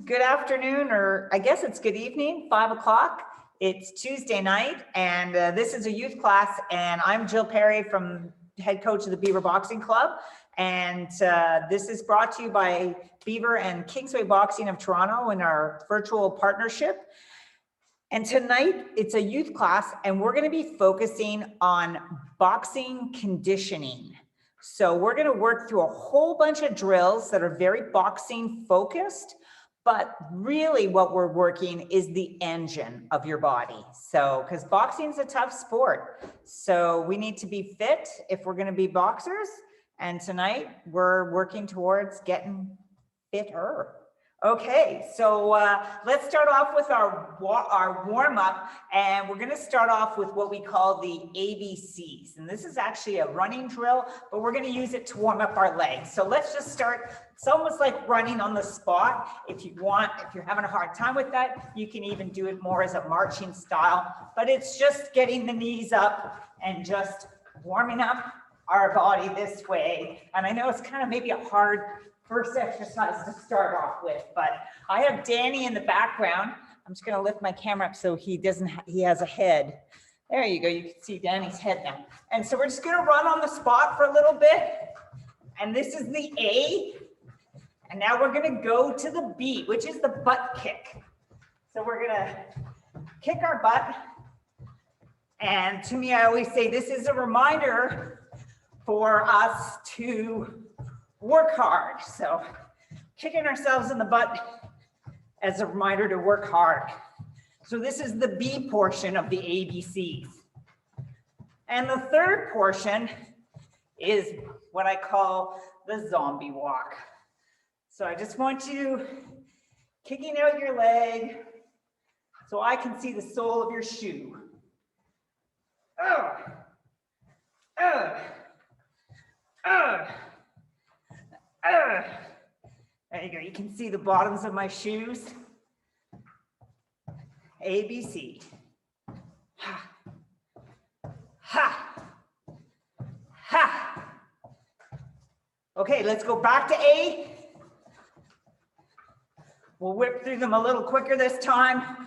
Good afternoon, or I guess it's good evening, 5 o'clock. It's Tuesday night, and this is a youth class, and I'm Jill Perry from head coach of the Beaver Boxing Club. And this is brought to you by Beaver and Kingsway Boxing of Toronto in our virtual partnership. And tonight it's a youth class, and we're going to be focusing on boxing conditioning. So we're going to work through a whole bunch of drills that are very boxing focused, but really what we're working is the engine of your body. So, because boxing is a tough sport. So we need to be fit if we're going to be boxers. And tonight we're working towards getting fitter. Okay, so let's start off with our warm-up, and we're going to start off with what we call the ABCs. And this is actually a running drill, but we're going to use it to warm up our legs. So let's just start. It's almost like running on the spot. If you're having a hard time with that, you can even do it more as a marching style, but it's just getting the knees up and just warming up our body this way. And I know it's kind of maybe a hard first exercise to start off with, but I have Danny in the background. I'm just going to lift my camera up so he has a head. There you go. You can see Danny's head now. And so we're just going to run on the spot for a little bit. And this is the A. And now we're going to go to the B, which is the butt kick. So we're going to kick our butt. And to me, I always say this is a reminder for us to work hard. So kicking ourselves in the butt as a reminder to work hard. So this is the B portion of the ABCs. And the third portion is what I call the zombie walk. So I just want you kicking out your leg so I can see the sole of your shoe. There you go. You can see the bottoms of my shoes. ABC. Ha. Ha. Ha. Okay, let's go back to A. We'll whip through them a little quicker this time.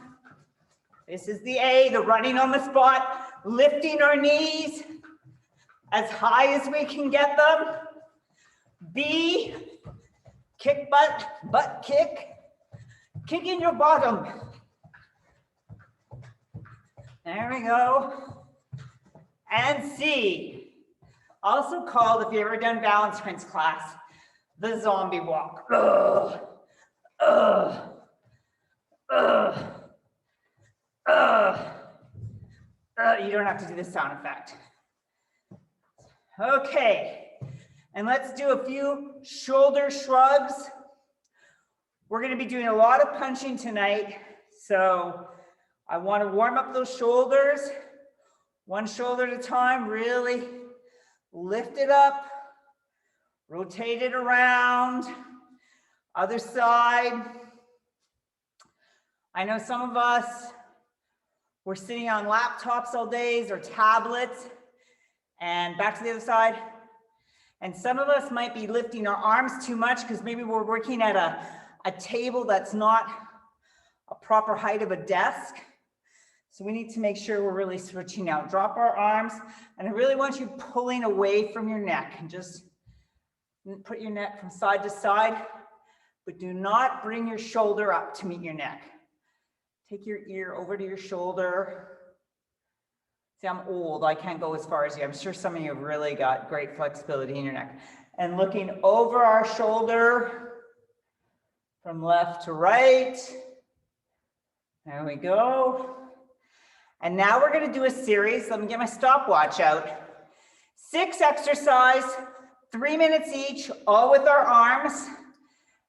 This is the A, the running on the spot, lifting our knees as high as we can get them. B, kick butt kick, kicking your bottom. There we go. And C, also called, if you've ever done balance prints class, the zombie walk. Ugh. You don't have to do the sound effect. Okay. And let's do a few shoulder shrugs. We're going to be doing a lot of punching tonight. So I want to warm up those shoulders. One shoulder at a time. Really lift it up. Rotate it around. Other side. I know some of us, we're sitting on laptops all days or tablets. And back to the other side. And some of us might be lifting our arms too much because maybe we're working at a table that's not a proper height of a desk. So we need to make sure we're really switching out. Drop our arms. And I really want you pulling away from your neck and just put your neck from side to side, but do not bring your shoulder up to meet your neck. Take your ear over to your shoulder. See, I'm old, I can't go as far as you. I'm sure some of you have really got great flexibility in your neck. And looking over our shoulder from left to right. There we go. And now we're gonna do a series. Let me get my stopwatch out. 6 exercise, 3 minutes each, all with our arms.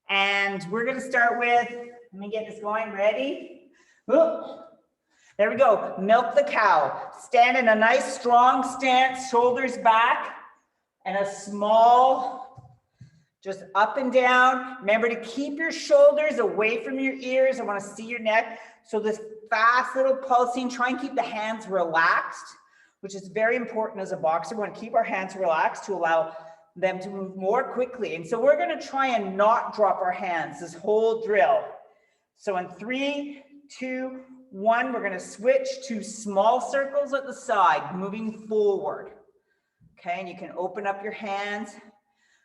And we're gonna start with, let me get this going, ready? Whoop. There we go. Milk the cow. Stand in a nice strong stance, shoulders back, and a small, just up and down. Remember to keep your shoulders away from your ears. I want to see your neck. So this fast little pulsing, try and keep the hands relaxed, which is very important as a boxer. We want to keep our hands relaxed to allow them to move more quickly. And so we're going to try and not drop our hands this whole drill. So in 3, 2, 1, we're going to switch to small circles at the side, moving forward. Okay, and you can open up your hands.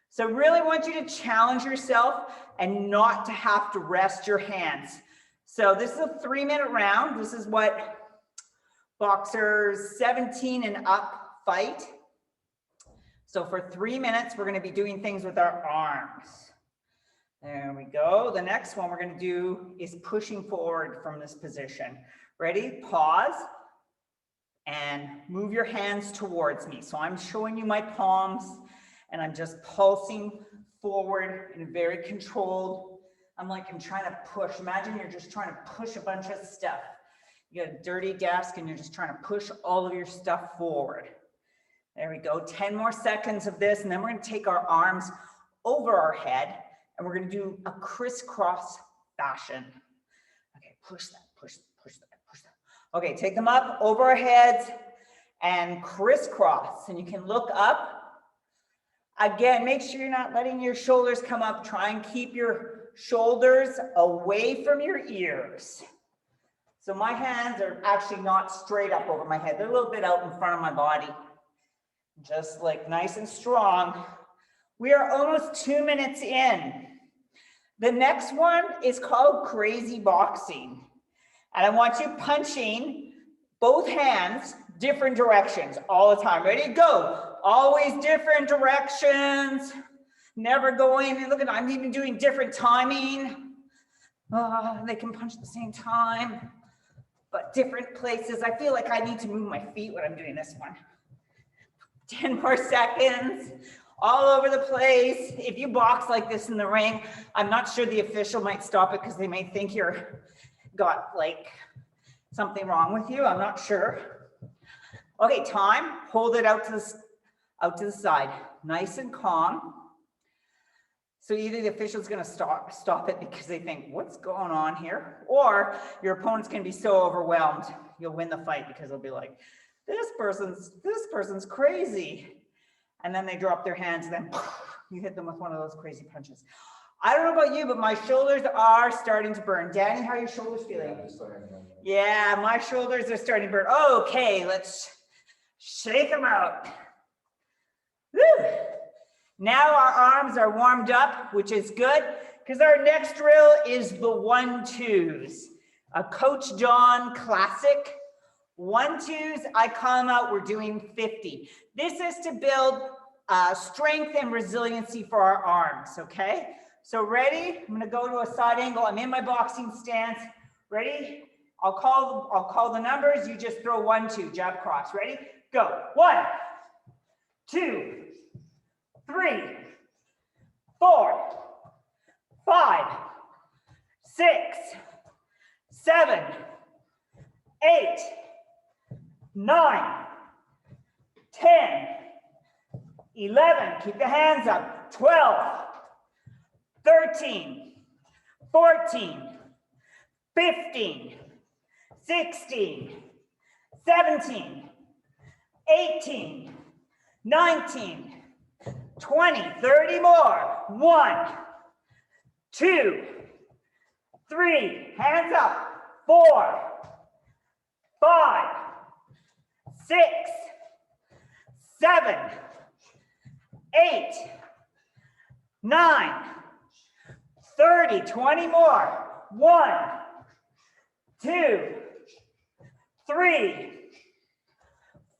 So really want you to challenge yourself and not to have to rest your hands. So this is a 3-minute round. This is what boxers 17 and up fight. So for 3 minutes, we're going to be doing things with our arms. There we go. The next one we're going to do is pushing forward from this position. Ready? Pause and move your hands towards me. So I'm showing you my palms and I'm just pulsing forward in a very controlled. I'm trying to push. Imagine you're just trying to push a bunch of stuff. You got a dirty desk and you're just trying to push all of your stuff forward. There we go. 10 more seconds of this, and then we're going to take our arms over our head and we're going to do a crisscross fashion. Okay, push that, push that, push that, push that. Okay, take them up over our heads and crisscross. And you can look up. Again, make sure you're not letting your shoulders come up. Try and keep your shoulders away from your ears. So my hands are actually not straight up over my head. They're a little bit out in front of my body. Just like nice and strong. We are almost 2 minutes in. The next one is called crazy boxing. And I want you punching both hands different directions all the time. Ready? Go. Always different directions. Never going. Look at, I'm even doing different timing. They can punch at the same time, but different places. I feel like I need to move my feet when I'm doing this one. 10 more seconds, all over the place. If you box like this in the ring, I'm not sure the official might stop it because they may think you're got like something wrong with you. I'm not sure. Okay, time. Hold it out to the side, nice and calm. So either the official's going to stop it because they think, what's going on here? Or your opponent's going to be so overwhelmed, you'll win the fight because they'll be like, this person's crazy. And then they drop their hands and then you hit them with one of those crazy punches. I don't know about you, but my shoulders are starting to burn. Danny, how are your shoulders feeling? Yeah, my shoulders are starting to burn. Okay, let's shake them out. Woo. Now our arms are warmed up, which is good because our next drill is the 1-2s, a Coach John classic. 1-2s, I call them out, we're doing 50. This is to build strength and resiliency for our arms, okay? So ready? I'm gonna go to a side angle. I'm in my boxing stance. Ready? I'll call the numbers. You just throw 1-2, jab cross. Ready? Go. 1, 2, 3, 4, 5, 6, 7, 8, 9, 10, 11, keep the hands up, 12, 13, 14, 15, 16, 17, 18, 19, 20, 30 more. 1, 2, 3, hands up, 4, 5, 6, 7, 8, 9, 30, 20 more. 1, 2, 3,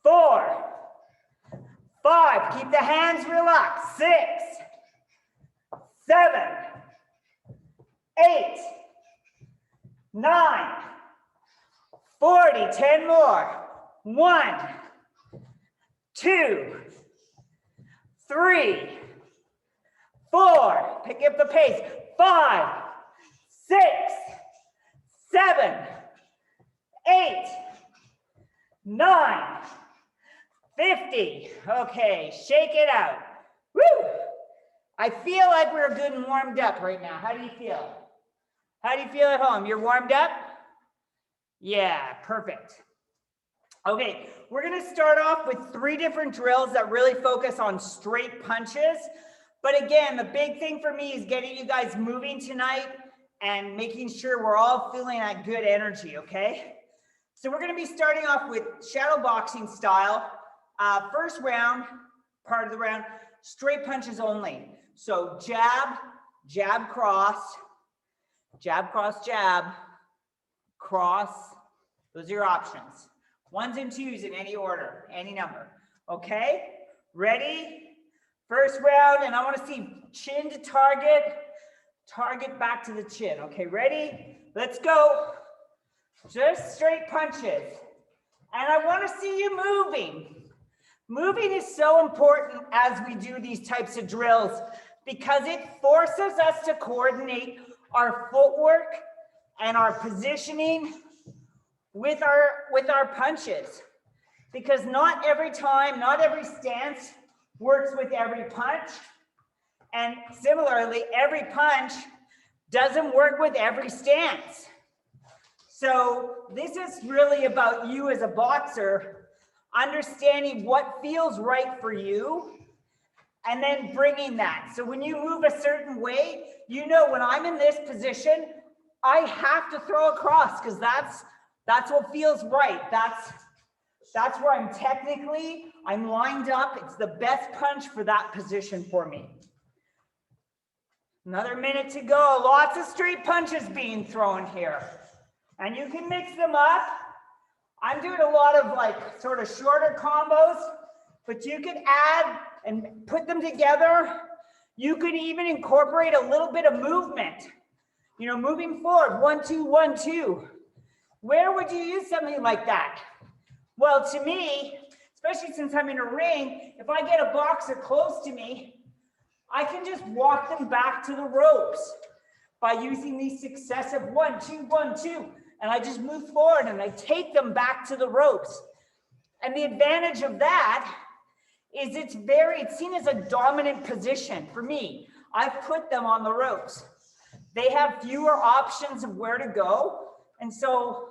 4, 5. Keep the hands relaxed. 6, 7, 8, 9, 40. 10 more. 1, 2, 3, 4. Pick up the pace. 5, 6, 7, 8, 9, 50. Okay, shake it out. Woo! I feel like we're good and warmed up right now. How do you feel? How do you feel at home? You're warmed up? Yeah, perfect. Okay, we're gonna start off with 3 different drills that really focus on straight punches. But again, the big thing for me is getting you guys moving tonight and making sure we're all feeling that good energy, okay? So we're gonna be starting off with shadow boxing style. First round, part of the round, straight punches only. So jab, jab, cross, jab, cross, jab, cross. Those are your options. Ones and twos in any order, any number. Okay, ready? First round, and I want to see chin to target, target back to the chin. Okay, ready? Let's go. Just straight punches. And I want to see you moving. Moving is so important as we do these types of drills because it forces us to coordinate our footwork and our positioning with our punches. Because not every time, not every stance works with every punch. And similarly, every punch doesn't work with every stance. So this is really about you as a boxer, understanding what feels right for you, and then bringing that. So when you move a certain way, you know, when I'm in this position, I have to throw across because that's what feels right. That's where I'm lined up. It's the best punch for that position for me. Another minute to go. Lots of straight punches being thrown here. And you can mix them up. I'm doing a lot of like sort of shorter combos, but you could add and put them together. You could even incorporate a little bit of movement. You know, moving forward, 1, 2, 1, 2. Where would you use something like that? Well, to me, especially since I'm in a ring, if I get a boxer close to me, I can just walk them back to the ropes by using these successive 1, 2, 1, 2. And I just move forward and I take them back to the ropes. And the advantage of that is it's seen as a dominant position for me. I've put them on the ropes. They have fewer options of where to go. And so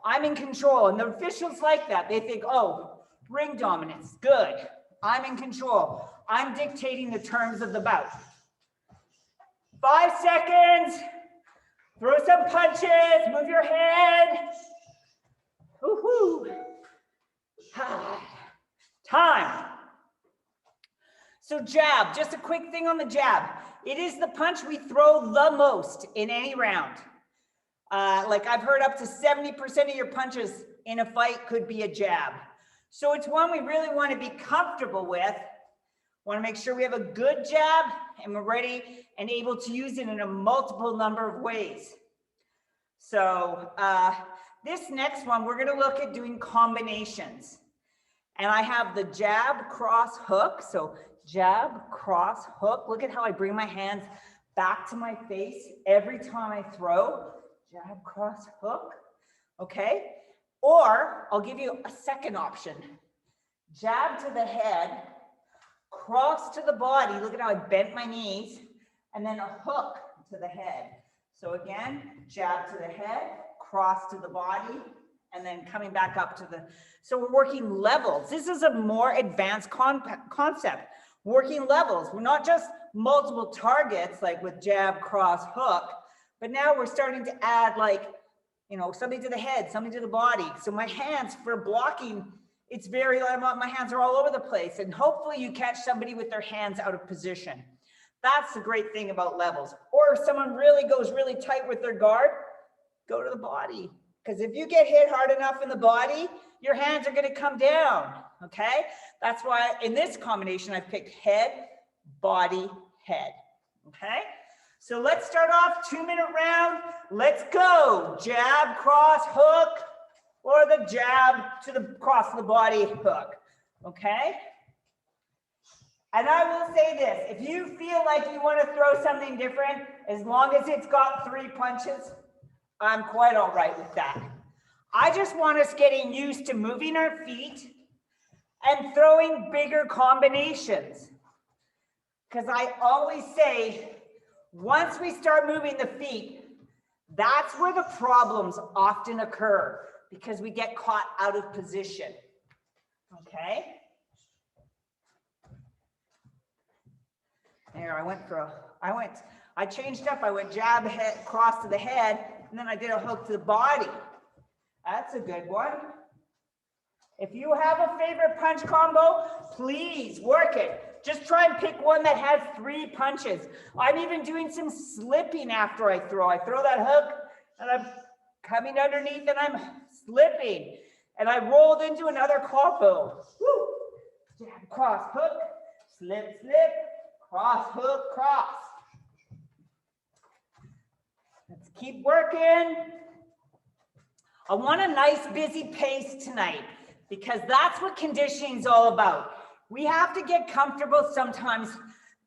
I'm in control. And the officials like that. They think, oh, ring dominance, good. I'm in control. I'm dictating the terms of the bout. 5 seconds. Throw some punches, move your head. Woohoo. Time. So jab, just a quick thing on the jab. It is the punch we throw the most in any round. Like I've heard up to 70% of your punches in a fight could be a jab. So it's one we really want to be comfortable with. Want to make sure we have a good jab and we're ready and able to use it in a multiple number of ways. So this next one, we're going to look at doing combinations. And I have the jab, cross, hook. So jab, cross, hook. Look at how I bring my hands back to my face every time I throw. Jab, cross, hook. Okay. Or I'll give you a second option. Jab to the head, cross to the body. Look at how I bent my knees. And then a hook to the head. So again, jab to the head, cross to the body, and then coming back up to the, so we're working levels. This is a more advanced concept, working levels. We're not just multiple targets like with jab, cross, hook, but now we're starting to add like, you know, something to the head, something to the body. So my hands for blocking, it's very, my hands are all over the place. And hopefully you catch somebody with their hands out of position. That's the great thing about levels. Or if someone really goes really tight with their guard, go to the body. Because if you get hit hard enough in the body, your hands are going to come down. Okay? That's why in this combination, I've picked head, body, head. Okay? So let's start off 2-minute round. Let's go. Jab, cross, hook, or the jab to the cross the body hook. Okay? And I will say this, if you feel like you want to throw something different, as long as it's got 3 punches, I'm quite all right with that. I just want us getting used to moving our feet and throwing bigger combinations. Because I always say, once we start moving the feet, that's where the problems often occur because we get caught out of position. Okay? There, I I changed up. I went jab, head, cross to the head, and then I did a hook to the body. That's a good one. If you have a favorite punch combo, please work it. Just try and pick one that has 3 punches. I'm even doing some slipping after I throw. I throw that hook, and I'm coming underneath, and I'm slipping. And I rolled into another combo. Woo! Jab, cross, hook, slip, slip, cross, hook, cross. Let's keep working. I want a nice busy pace tonight because that's what conditioning is all about. We have to get comfortable sometimes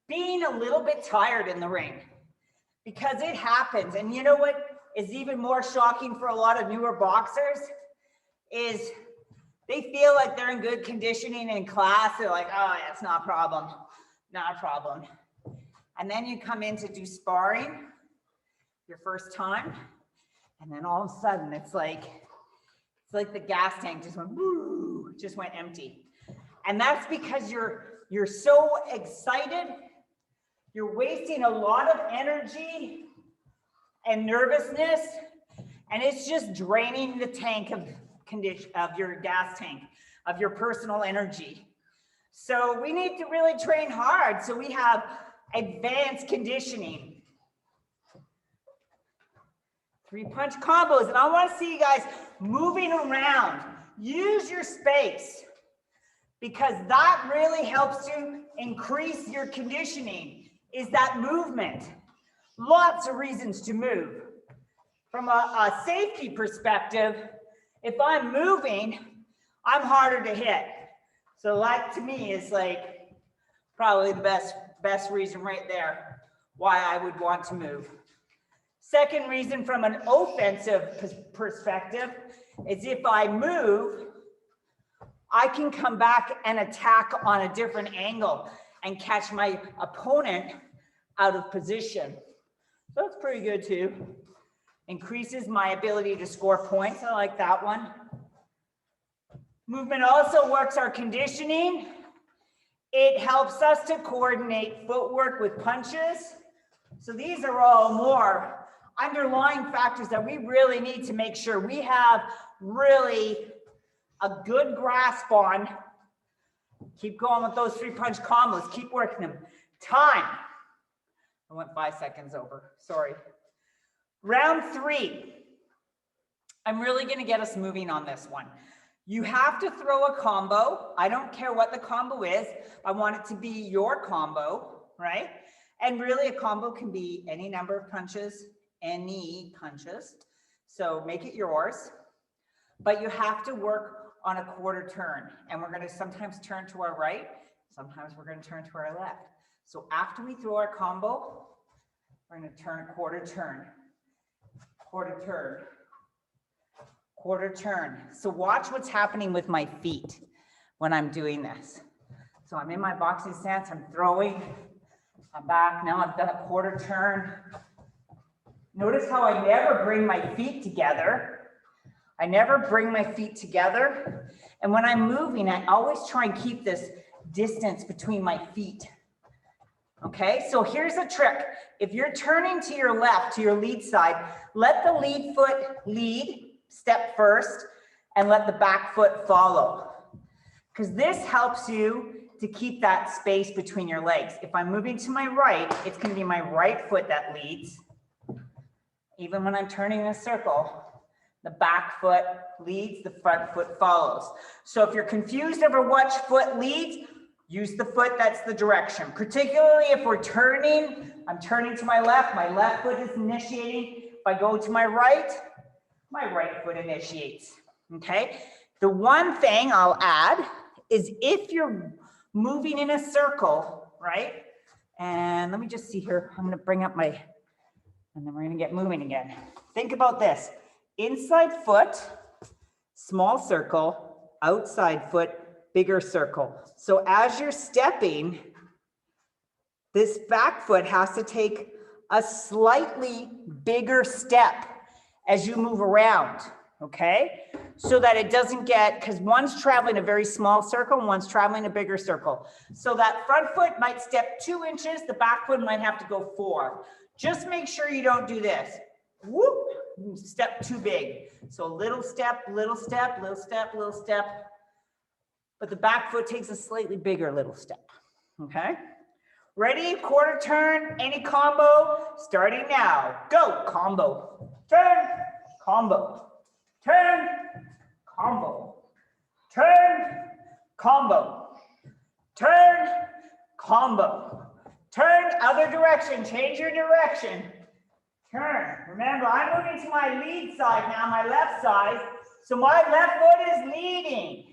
being a little bit tired in the ring because it happens. And you know what is even more shocking for a lot of newer boxers is they feel like they're in good conditioning in class. They're like, oh, yeah, it's not a problem, not a problem. And then you come in to do sparring your first time, and then all of a sudden it's like the gas tank just went, woo, just went empty. And that's because you're so excited, you're wasting a lot of energy and nervousness, and it's just draining the tank of your gas tank, of your personal energy. So we need to really train hard. So we have advanced conditioning. 3-punch combos, and I want to see you guys moving around. Use your space because that really helps you increase your conditioning, is that movement. Lots of reasons to move. From a safety perspective, if I'm moving, I'm harder to hit. So that to me is like probably the best reason right there why I would want to move. Second reason from an offensive perspective is if I move, I can come back and attack on a different angle and catch my opponent out of position. So that's pretty good too. Increases my ability to score points. I like that one. Movement also works our conditioning. It helps us to coordinate footwork with punches. So these are all more underlying factors that we really need to make sure we have really a good grasp on. Keep going with those 3-punch combos. Keep working them. Time. I went 5 seconds over. Sorry. Round 3. I'm really going to get us moving on this one. You have to throw a combo. I don't care what the combo is. I want it to be your combo, right? And really a combo can be any number of punches, So make it yours. But you have to work on a quarter turn. And we're going to sometimes turn to our right. Sometimes we're going to turn to our left. So after we throw our combo, we're going to turn a quarter turn. Quarter turn. Quarter turn. So watch what's happening with my feet when I'm doing this. So I'm in my boxing stance, I'm throwing, I'm back, now I've done a quarter turn. Notice how I never bring my feet together. I never bring my feet together. And when I'm moving, I always try and keep this distance between my feet. Okay, so here's a trick. If you're turning to your left, to your lead side, let the lead foot lead, step first, and let the back foot follow. Because this helps you to keep that space between your legs. If I'm moving to my right, it's going to be my right foot that leads. Even when I'm turning in a circle, the back foot leads, the front foot follows. So if you're confused over which foot leads, use the foot that's the direction. Particularly if we're turning, I'm turning to my left foot is initiating. If I go to my right foot initiates, okay? The one thing I'll add is if you're moving in a circle, right? And let me just see here. I'm gonna bring up my, and then we're gonna get moving again. Think about this. Inside foot, small circle, outside foot, bigger circle. So as you're stepping, this back foot has to take a slightly bigger step as you move around, okay? So that it doesn't get, because one's traveling a very small circle and one's traveling a bigger circle. So that front foot might step 2 inches, the back foot might have to go 4. Just make sure you don't do this. Whoop, step too big. So little step, little step, little step, little step. But the back foot takes a slightly bigger little step, okay? Ready, quarter turn, any combo, starting now. Go, combo, turn, combo, turn, combo, turn, combo, turn, combo, turn, other direction, change your direction, turn. Remember, I'm moving to my lead side now, my left side, so my left foot is leading.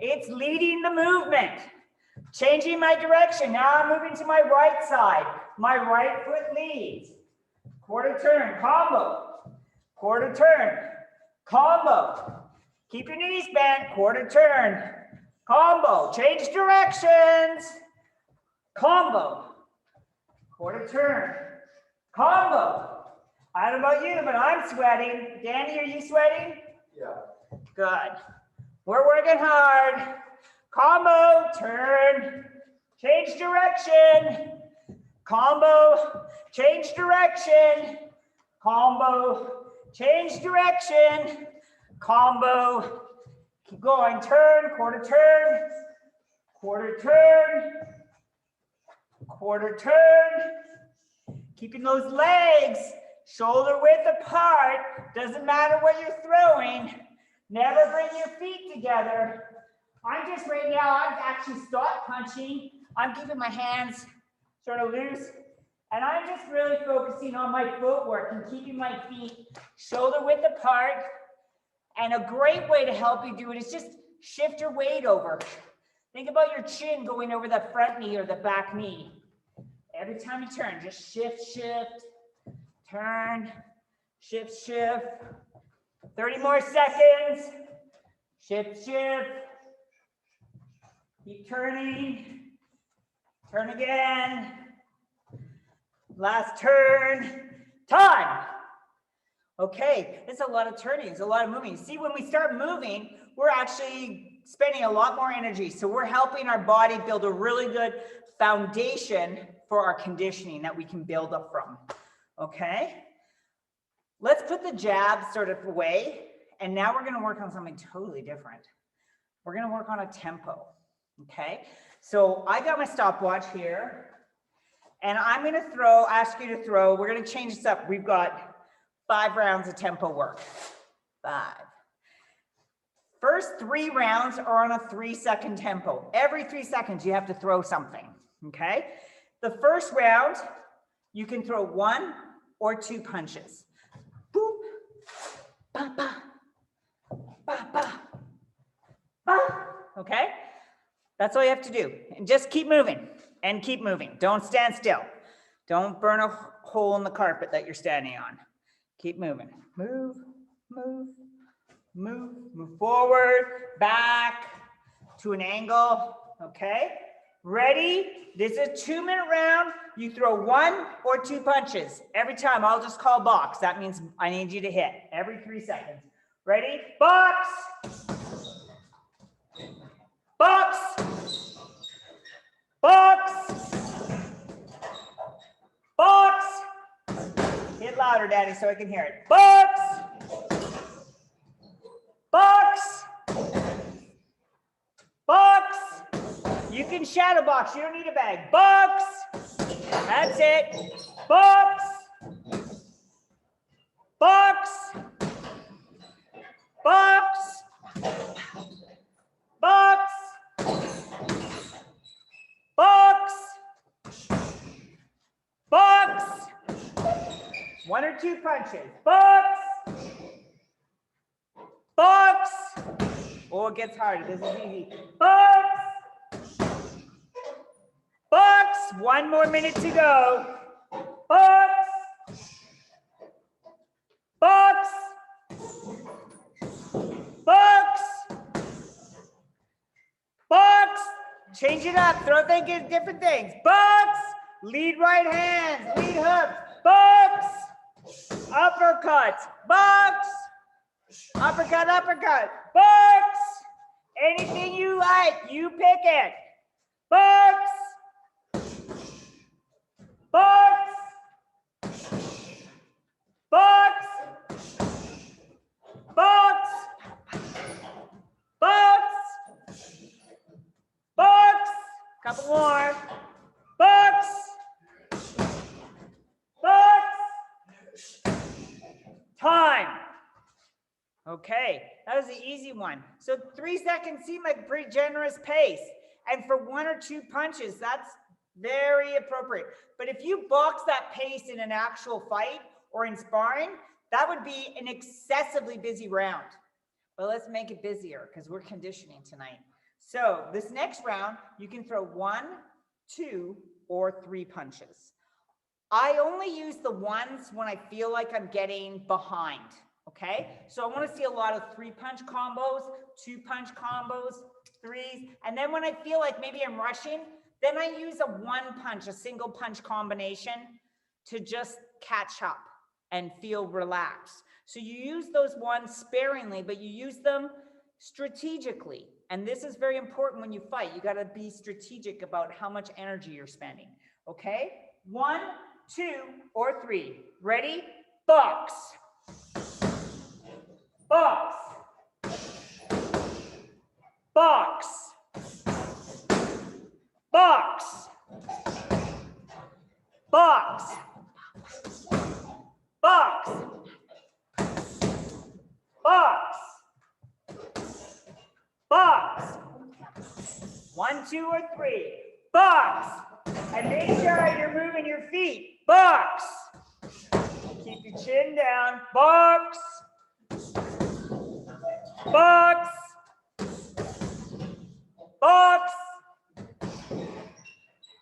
It's leading the movement. Changing my direction. Now I'm moving to my right side. My right foot leads. Quarter turn, combo. Quarter turn, combo. Keep your knees bent. Quarter turn, combo. Change directions. Combo. Quarter turn, combo. I don't know about you, but I'm sweating. Danny, are you sweating? Yeah. Good. We're working hard. Combo, turn, change direction. Combo, change direction. Combo, change direction. Combo, keep going. Turn, quarter turn, quarter turn, quarter turn. Keeping those legs shoulder width apart. Doesn't matter what you're throwing. Never bring your feet together. I'm just right now, I've actually stopped punching. I'm keeping my hands sort of loose. And I'm just really focusing on my footwork and keeping my feet shoulder width apart. And a great way to help you do it is just shift your weight over. Think about your chin going over the front knee or the back knee. Every time you turn, just shift, shift, turn, shift, shift. 30 more seconds. Shift, shift. Keep turning. Turn again. Last turn. Time. Okay, it's a lot of turning, it's a lot of moving. See, when we start moving, we're actually spending a lot more energy. So we're helping our body build a really good foundation for our conditioning that we can build up from. Okay? Let's put the jab sort of away. And now we're gonna work on something totally different. We're gonna work on a tempo. Okay, so I got my stopwatch here and I'm gonna ask you to throw, we're gonna change this up. We've got 5 rounds of tempo work, 5. First 3 rounds are on a 3-second tempo. Every 3 seconds you have to throw something, okay? The first round, you can throw 1 or 2 punches. Boop, ba, ba, ba, ba, ba, okay? That's all you have to do. And just keep moving and keep moving. Don't stand still. Don't burn a hole in the carpet that you're standing on. Keep moving. Move, move, move, move forward, back to an angle. Okay? Ready? This is a 2-minute round. You throw 1 or 2 punches. Every time I'll just call box. That means I need you to hit every 3 seconds. Ready? Box! Box! Box! Box! Hit louder, Daddy, so I can hear it. Box! Box! Box! You can shadow box. You don't need a bag. Box! That's it. Box! Box! Box! Box! Box! Box! 1 or 2 punches. Box! Box! Oh, it gets harder. This is easy. Box! Box! 1 more minute to go. Box! Box! Box! Box! Change it up. Throw different things. Box! Lead right hands. Lead hooks. Box! Uppercut. Box! Uppercut, uppercut. Box! Anything you like. You pick it. Box! Box! Time. Okay, that was the easy one. So 3 seconds seemed like a pretty generous pace. And for 1 or 2 punches, that's very appropriate. But if you box that pace in an actual fight or in sparring, that would be an excessively busy round. But let's make it busier because we're conditioning tonight. So this next round, you can throw 1, 2, or 3 punches. I only use the ones when I feel like I'm getting behind. Okay, so I want to see a lot of 3-punch combos, 2-punch combos, 3s. And then when I feel like maybe I'm rushing, then I use a 1-punch, a single punch combination to just catch up and feel relaxed. So you use those ones sparingly, but you use them strategically. And this is very important when you fight. You got to be strategic about how much energy you're spending. Okay, 1, 2, or 3. Ready? Box. Box. Box. Box. Box. Box. Box. Box. 1, 2, or 3. Box. And make sure you're moving your feet. Box. Keep your chin down. Box. Box. Box.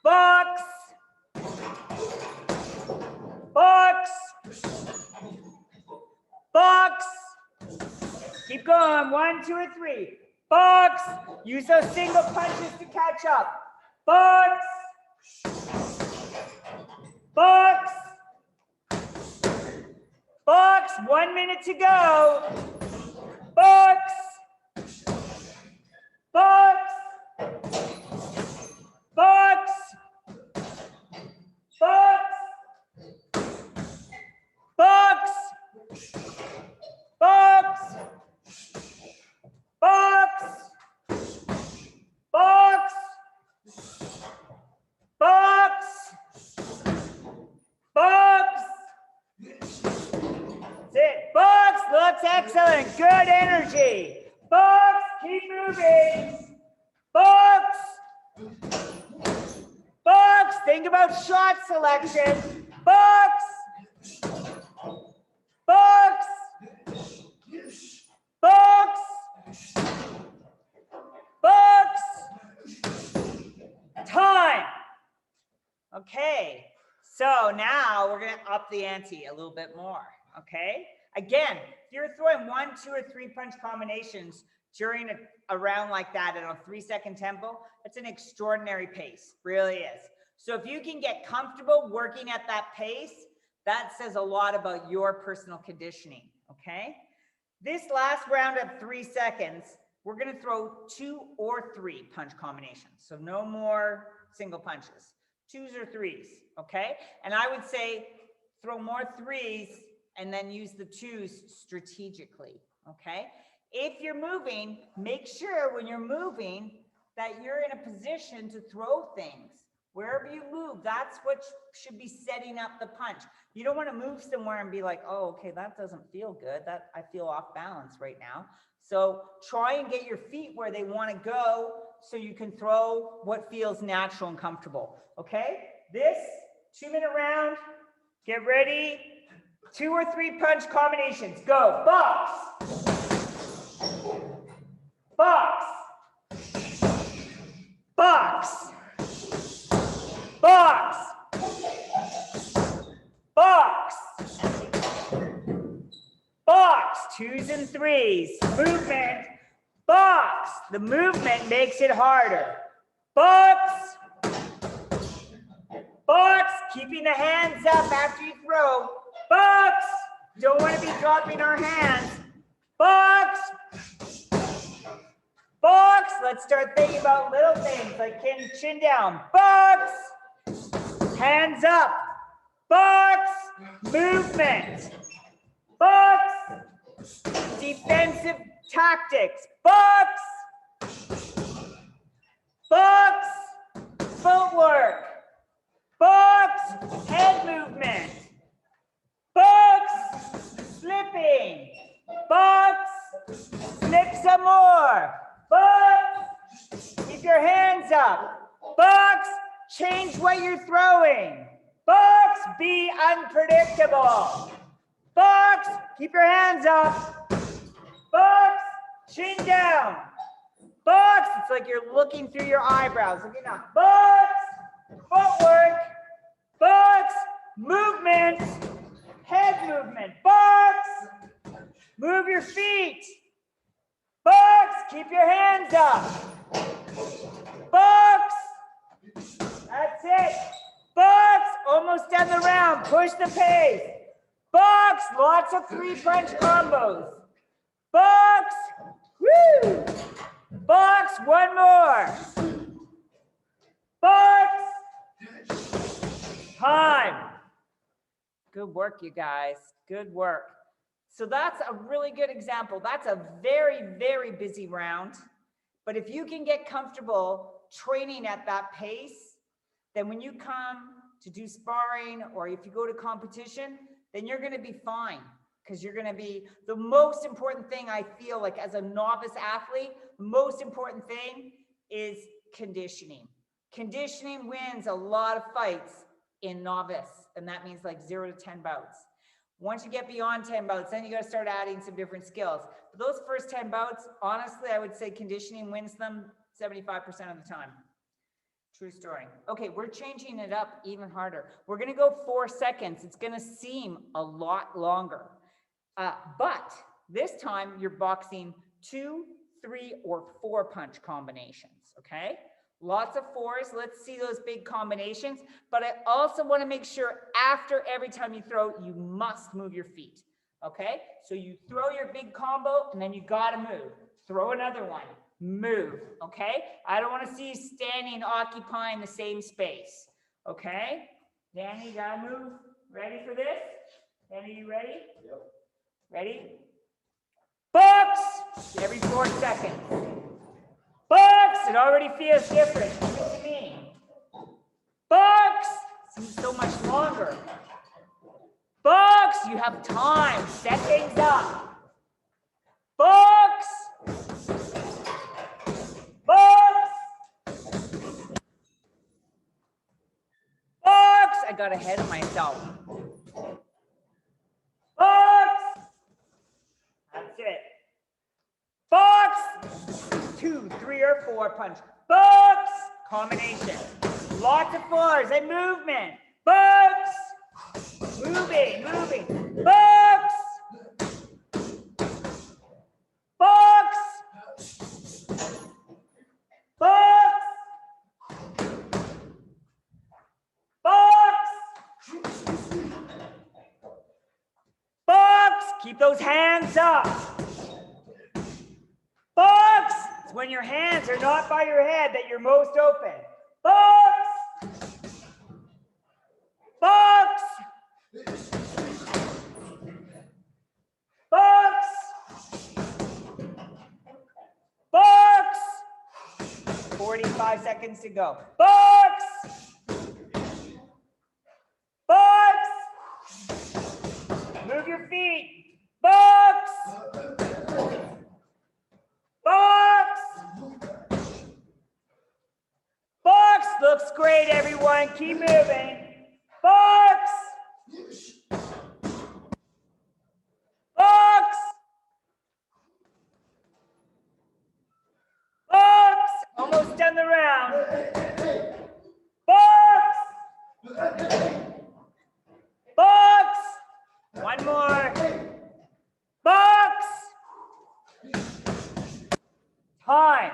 Box. Box. Box. Keep going. 1, 2, or 3. Box. Use those single punches to catch up. Box. Box. Box. 1 minute to go. Box. Box. Box. Box. Box. Box. Box. Box. Box. Box. That's it. Box. Looks excellent. Good energy. Box. Keep moving. Box. Box. Think about shot selection. Box. Box. Box. Box. Time. Okay. So now we're going to up the ante a little bit more. Okay. Again, if you're throwing 1, 2, or 3-punch combinations during a round like that at a 3-second tempo, that's an extraordinary pace. Really is. So if you can get comfortable working at that pace, that says a lot about your personal conditioning. Okay. This last round of 3 seconds, we're going to throw 2 or 3 punch combinations. So no more single punches. 2s or 3s. Okay. And I would say throw more 3s and then use the 2s strategically. Okay. If you're moving, make sure when you're moving that you're in a position to throw things. Wherever you move, that's what should be setting up the punch. You don't want to move somewhere and be like, oh, okay, that doesn't feel good. That I feel off balance right now. So try and get your feet where they want to go so you can throw what feels natural and comfortable. Okay? This 2-minute round, get ready. 2 or 3 punch combinations. Go. Box. Box. Box. Box. Box. Box. 2s and 3s. Movement. Box. The movement makes it harder. Box. Box. Keeping the hands up after you throw. Box. Don't want to be dropping our hands. Box. Box. Let's start thinking about little things like chin down. Box. Hands up. Box. Movement. Box. Defensive tactics. Box. Box. Footwork. Box. Head movement. Box. Slip slipping. Box, slip some more. Box, keep your hands up. Box, change what you're throwing. Box, be unpredictable. Box, keep your hands up. Box, chin down. Box, it's like you're looking through your eyebrows. Looking up. Box, footwork. Box, movement. Head movement. Box, move your feet. Box, keep your hands up. Box, that's it. Box, almost done the round. Push the pace. Box, lots of 3-punch combos. Box, woo. Box, one more. Box, time. Good work, you guys. Good work. So that's a really good example. That's a very, very busy round. But if you can get comfortable training at that pace, then when you come to do sparring or if you go to competition, then you're going to be fine. Because you're going to be, the most important thing I feel like as a novice athlete, the most important thing is conditioning. Conditioning wins a lot of fights in novice. And that means like 0 to 10 bouts. Once you get beyond 10 bouts, then you got to start adding some different skills. But those first 10 bouts, honestly, I would say conditioning wins them 75% of the time. True story. Okay, we're changing it up even harder. We're going to go 4 seconds. It's going to seem a lot longer. But this time you're boxing 2, 3, or 4-punch combinations, okay? Lots of 4s. Let's see those big combinations. But I also want to make sure after every time you throw, you must move your feet, okay? So you throw your big combo and then you got to move. Throw another one. Move, okay? I don't want to see you standing, occupying the same space, okay? Danny, you got to move. Ready for this? Danny, you ready? Yep. Ready? Box! Every 4 seconds. Box! It already feels different. Give it to me. Box! Seems so much longer. Box! You have time. Set things up. Box! Box! Box! I got ahead of myself. Box! That's it. Box! 2, 3, or 4 punch. Box! Combination. Lots of 4s and movement. Box! Moving, moving. Box! Box! Box! Box! Box! Keep those hands up. Box! It's when your hands are not by your head that you're most open. Box! Box! Box! Box! 45 seconds to go. Box! Box! Move your feet. Box! Box! Box! Looks great, everyone. Keep moving. Box! Box! Box! Almost done the round. Box! Box! One more. Box! Time.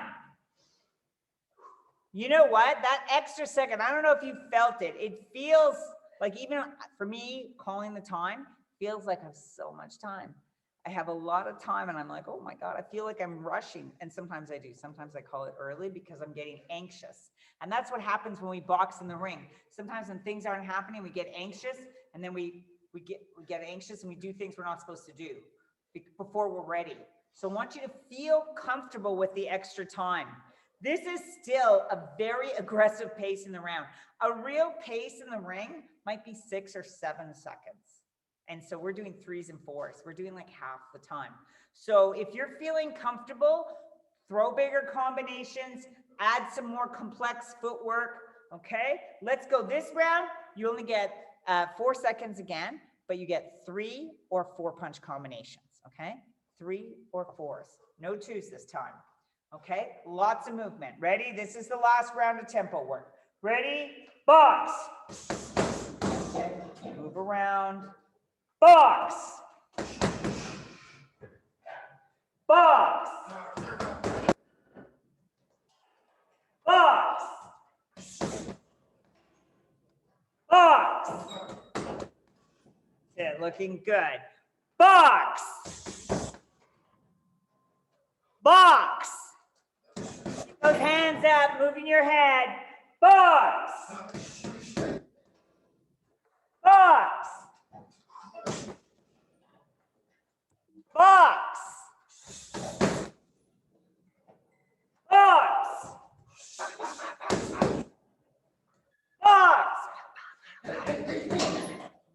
You know what? That extra second, I don't know if you felt it. It feels like, even for me, calling the time feels like I have so much time. I have a lot of time and I'm like, oh my God, I feel like I'm rushing. And sometimes I do. Sometimes I call it early because I'm getting anxious. And that's what happens when we box in the ring. Sometimes when things aren't happening, we get anxious, and then we get anxious and we do things we're not supposed to do before we're ready. So I want you to feel comfortable with the extra time. This is still a very aggressive pace in the round. A real pace in the ring might be 6 or 7 seconds. And so we're doing 3s and 4s. We're doing like half the time. So if you're feeling comfortable, throw bigger combinations, add some more complex footwork. Okay, let's go this round. You only get 4 seconds again, but you get 3 or 4 punch combinations. Okay, 3 or 4s, no 2s this time. Okay, lots of movement. Ready? This is the last round of tempo work. Ready? Box. Move around. Box. Box. Box. Box. Yeah, looking good. Box. Box. Keep those hands up, moving your head. Box. Box. Box. Box. Box.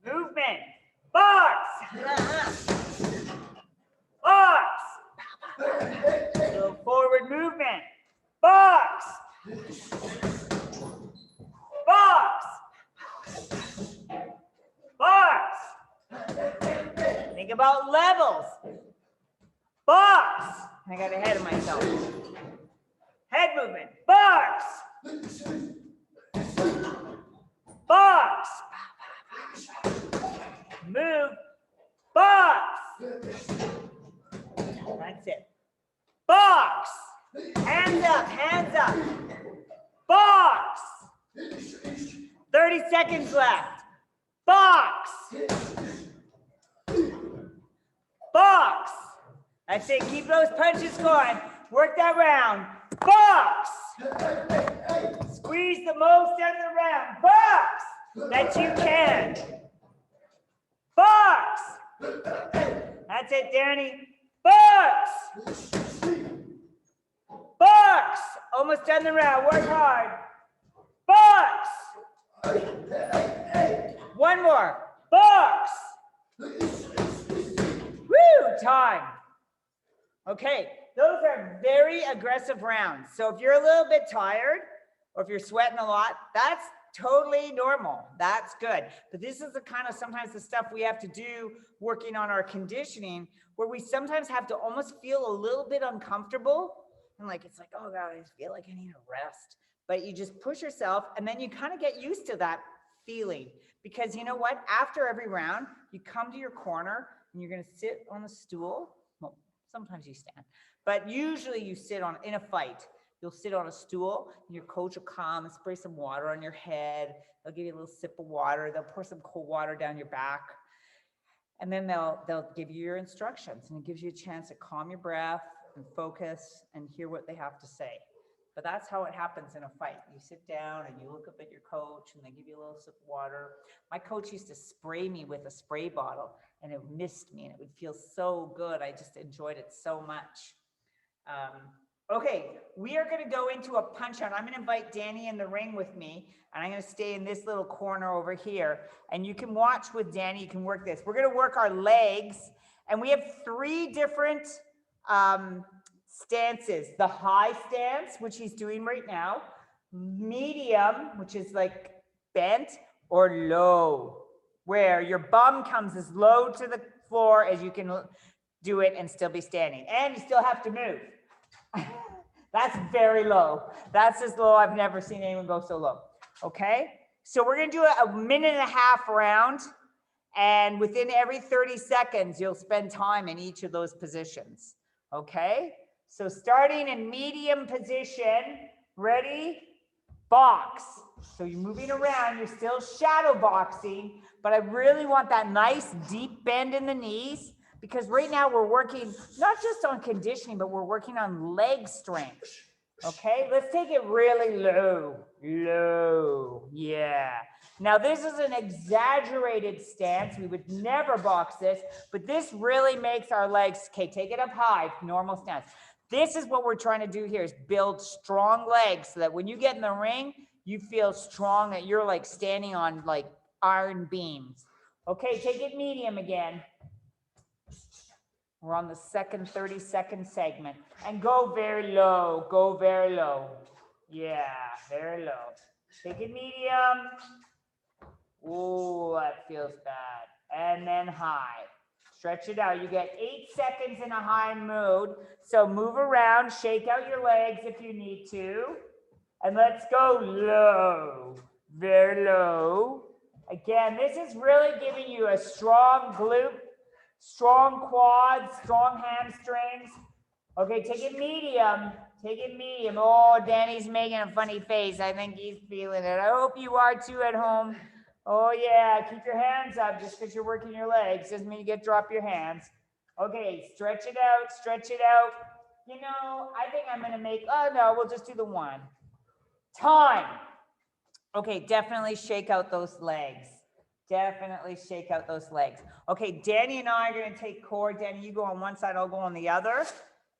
Movement. Box. Box. Little forward movement. Box. Box. Box. Think about levels. Box. I got ahead of myself. Head movement. Box. Box. Move. Box. That's it. Box. Hands up. Hands up. Box. 30 seconds left. Box. Box. That's it. Keep those punches going. Work that round. Box. Squeeze the most out of the round. Box. That you can. Box. That's it, Danny. Box. Box. Almost done the round. Work hard. Box. One more. Box. Woo, time. Okay, those are very aggressive rounds. So if you're a little bit tired or if you're sweating a lot, that's totally normal. That's good. But this is the kind of sometimes the stuff we have to do working on our conditioning where we sometimes have to almost feel a little bit uncomfortable. And like, it's like, oh God, I just feel like I need a rest. But you just push yourself and then you kind of get used to that feeling. Because you know what? After every round, you come to your corner and you're going to sit on the stool. Well, sometimes you stand, but usually you sit on, in a fight, you'll sit on a stool and your coach will come and spray some water on your head. They'll give you a little sip of water. They'll pour some cold water down your back. And then they'll give you your instructions, and it gives you a chance to calm your breath and focus and hear what they have to say. But that's how it happens in a fight. You sit down and you look up at your coach and they give you a little sip of water. My coach used to spray me with a spray bottle and it missed me and it would feel so good. I just enjoyed it so much. Okay, we are going to go into a punch out. I'm going to invite Danny in the ring with me, and I'm going to stay in this little corner over here. And you can watch with Danny. You can work this. We're going to work our legs, and we have 3 different stances. The high stance, which he's doing right now, medium, which is like bent, or low, where your bum comes as low to the floor as you can do it and still be standing. And you still have to move. That's very low. That's as low. I've never seen anyone go so low. Okay. So we're going to do a 1.5 minute round. And within every 30 seconds, you'll spend time in each of those positions. Okay. So starting in medium position, ready, box. So you're moving around, you're still shadow boxing, but I really want that nice deep bend in the knees. Because right now we're working not just on conditioning, but we're working on leg strength. Okay, let's take it really low, low, yeah. Now this is an exaggerated stance. We would never box this, but this really makes our legs, okay, take it up high, normal stance. This is what we're trying to do here is build strong legs so that when you get in the ring, you feel strong, that you're like standing on like iron beams. Okay, take it medium again. We're on the second 30-second segment. And go very low, go very low. Yeah, very low. Take it medium. Ooh, that feels bad. And then high. Stretch it out. You get 8 seconds in a high mode. So move around, shake out your legs if you need to. And let's go low, very low. Again, this is really giving you a strong glute, strong quads, strong hamstrings. Okay, take it medium. Take it medium. Oh, Danny's making a funny face. I think he's feeling it. I hope you are too at home. Oh yeah, keep your hands up just because you're working your legs. Doesn't mean you get to drop your hands. Okay, stretch it out, stretch it out. You know, I think I'm gonna make, oh no, we'll just do the one. Time. Okay, definitely shake out those legs. Definitely shake out those legs. Okay, Danny and I are gonna take core. Danny, you go on one side, I'll go on the other,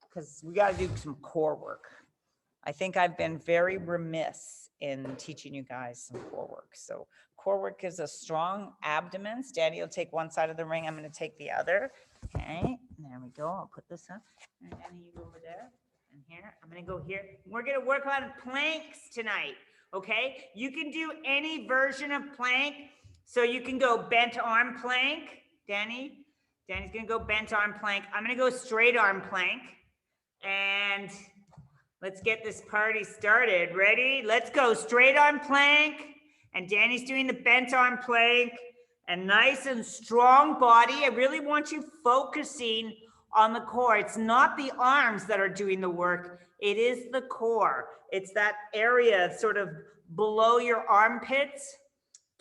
because we gotta do some core work. I think I've been very remiss in teaching you guys some core work. So core work gives us strong abdomens. Danny will take one side of the ring. I'm going to take the other. Okay, there we go. I'll put this up. And Danny, you go over there and here. I'm going to go here. We're going to work on planks tonight. Okay, you can do any version of plank. So you can go bent arm plank. Danny's going to go bent arm plank. I'm going to go straight arm plank. And let's get this party started. Ready? Let's go. Straight arm plank. And Danny's doing the bent arm plank. And nice and strong body. I really want you focusing on the core. It's not the arms that are doing the work. It is the core. It's that area sort of below your armpits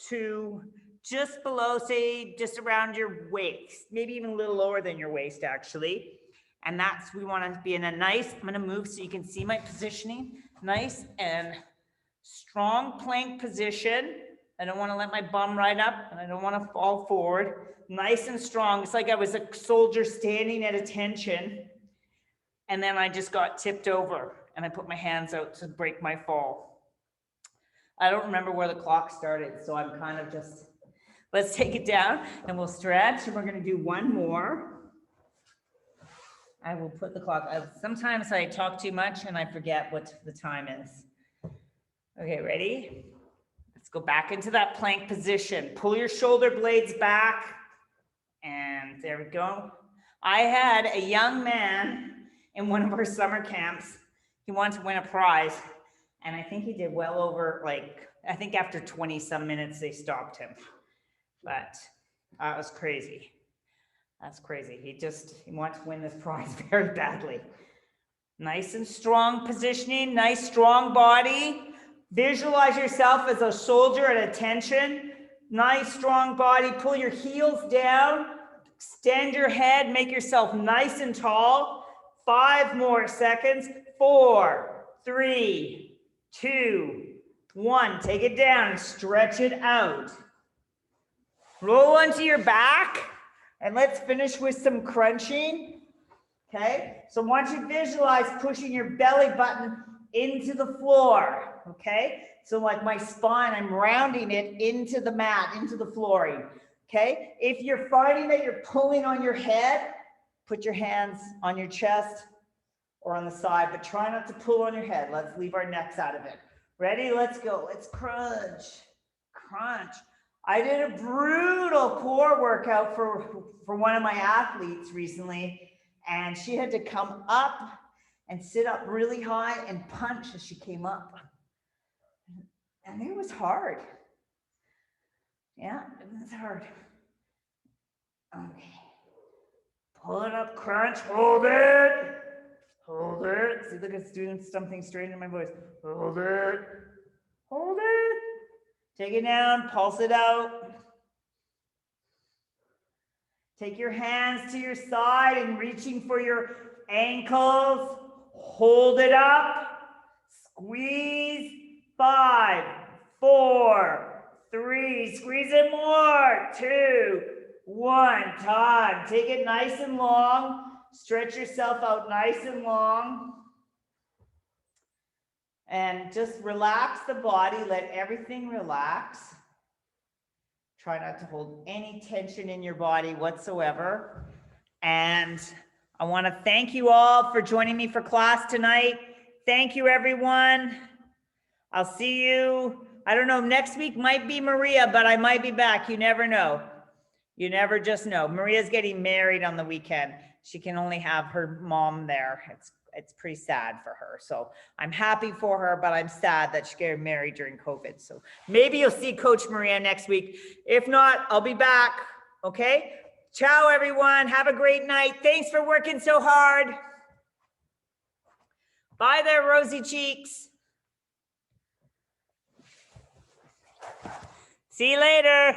to just below, say, just around your waist. Maybe even a little lower than your waist, actually. And that's, we want to be in a nice, I'm going to move so you can see my positioning. Nice and strong plank position. I don't want to let my bum right up and I don't want to fall forward. Nice and strong. It's like I was a soldier standing at attention. And then I just got tipped over and I put my hands out to break my fall. I don't remember where the clock started. So I'm kind of just, let's take it down and we'll stretch. And we're going to do one more. I will put the clock. Sometimes I talk too much and I forget what the time is. Okay, ready? Let's go back into that plank position. Pull your shoulder blades back. And there we go. I had a young man in one of our summer camps. He wanted to win a prize. And I think he did well over, like, I think after 20 some minutes, they stopped him. But that was crazy. That's crazy. He wants to win this prize very badly. Nice and strong positioning, nice strong body. Visualize yourself as a soldier at attention. Nice strong body. Pull your heels down. Extend your head. Make yourself nice and tall. 5 more seconds. 4, 3, 2, 1. Take it down and stretch it out. Roll onto your back. And let's finish with some crunching. Okay, so I want you to visualize pushing your belly button into the floor. Okay, so like my spine, I'm rounding it into the mat, into the flooring. Okay, if you're finding that you're pulling on your head, put your hands on your chest or on the side, but try not to pull on your head. Let's leave our necks out of it. Ready? Let's go. Let's crunch. Crunch. I did a brutal core workout for one of my athletes recently, and she had to come up and sit up really high and punch as she came up. And it was hard. Yeah, it was hard. Okay. Pull it up, crunch, hold it. Hold it. See, look, it's doing something strange in my voice. Hold it. Hold it. Take it down, pulse it out. Take your hands to your side and reaching for your ankles. Hold it up. Squeeze. 5, 4, 3. Squeeze it more. 2, 1. Time. Take it nice and long. Stretch yourself out nice and long. And just relax the body. Let everything relax. Try not to hold any tension in your body whatsoever. And I want to thank you all for joining me for class tonight. Thank you, everyone. I'll see you. I don't know, next week might be Maria, but I might be back. You never know. You never just know. Maria's getting married on the weekend. She can only have her mom there. It's pretty sad for her. So I'm happy for her, but I'm sad that she got married during COVID. So maybe you'll see Coach Maria next week. If not, I'll be back. Okay. Ciao, everyone. Have a great night. Thanks for working so hard. Bye there, rosy cheeks. See you later.